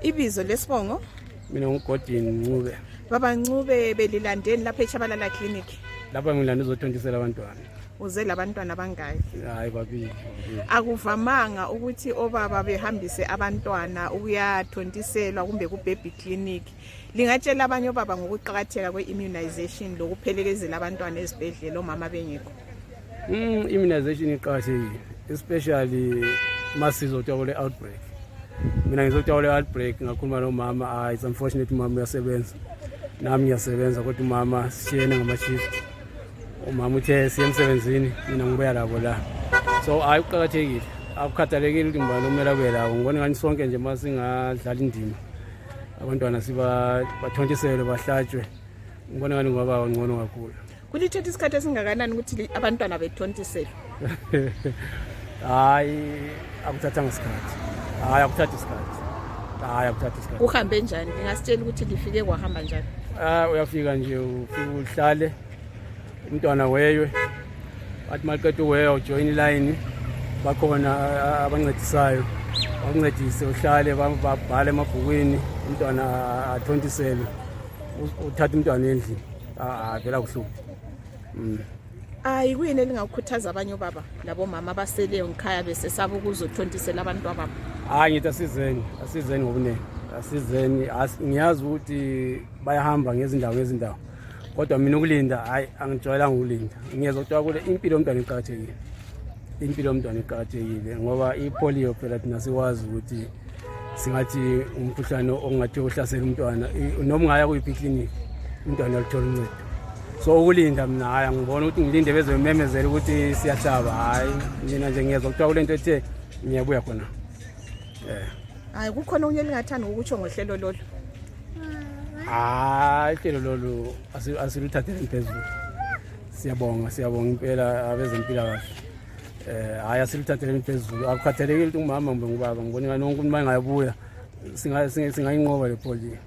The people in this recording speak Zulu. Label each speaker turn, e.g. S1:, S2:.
S1: Ibizo lesibongo?
S2: Mina nguGorden Ncube.
S1: Baba Ncube belilandeni lapha eTshabalala Ekiliniki.
S2: Lapha ngilanda uzothontisela abantwana.
S1: Uze labantwana bangaki?
S2: Hayi babili.
S1: Akuvamanga ukuthi obaba behambise abantwana ukuyathontiselwa kumbe kubaby clinic. Lingatshela abanye obaba ngokuqhakatheka kweimmunization lokuphelekezela abantwana ezibhedlela omama bengekho.
S2: Immunization iqhakathekile, especially masizothola outbreak. Mina ngizothola outbreak ngakhuluma nomama, it's unfortunate umama uyasebenza. Nami ngiyasebenza kodwa umama sishiyene ngama-shift. Umama uthe siye emsebenzini, mina ngibuya labo la. So ayikuqhakathekile. Akukhathalekile ukuthi ngibani omela kube lawo. Ngibona ngani sonke nje masingadlala indima. Abantwana sibathontiselwe bahlatshwe. Ngibona ngani ngoba ngcono kakhulu.
S1: Kulithethe isikhathi esingakanani ukuthi abantwana bethontiselwe?
S2: Hayi akuthathanga isikhathi. Hayi akuthathi isikhathi. Hayi akuthathi isikhathi.
S1: Uhambe njani? Ngingasitshela ukuthi lifike kwahamba njani?
S2: Uyafika nje ufike uhlale umntwana weywe. Bathi maqedwe wewe ujoin iline. Bakhona abancedisayo. Bakuncedise uhlale babhale emabhukwini umntwana athontiselwe. Uthatha umntwana endlini. Vela kuhlupha.
S1: Kuyini elingakukhuthaza abanye obaba labo mama abaseleyo ngikhaya besesaba ukuzothontisela abantwana babo?
S2: Ngithi asizeni ngobunene. Asizeni, ngiyazi ukuthi bayahamba ngezindawo. Kodwa mina ukulinda hayi angijwayelanga ukulinda. Ngiyezothola kule impilo yomntwana iqhakathekile. Impilo yomntwana iqhakathekile ngoba iPolio phela thina siwazi ukuthi singathi umkhuhlane ongathi uhlasela umntwana noma ungaya kuyiphi umntwana uyalithola uncedo. So ukulinda mina hayi ngibona ukuthi ngilinde bezomemezela ukuthi siyahlaba, hayi mina nje ngiyezothola kule nto ethe ngiyabuya khona.
S1: Kukhona okunye lingathanda ukutsho ngohlelo lolu?
S2: Ihlelo lolu asiluthathele phezulu. Siyabonga impela abezempilakahle. Hayi asiluthathele phezulu. Akukhathalekile ukuthi umama kumbe ngubaba, ngibona ngani wonke umuntu mangayabuya singayinqoba lePolio.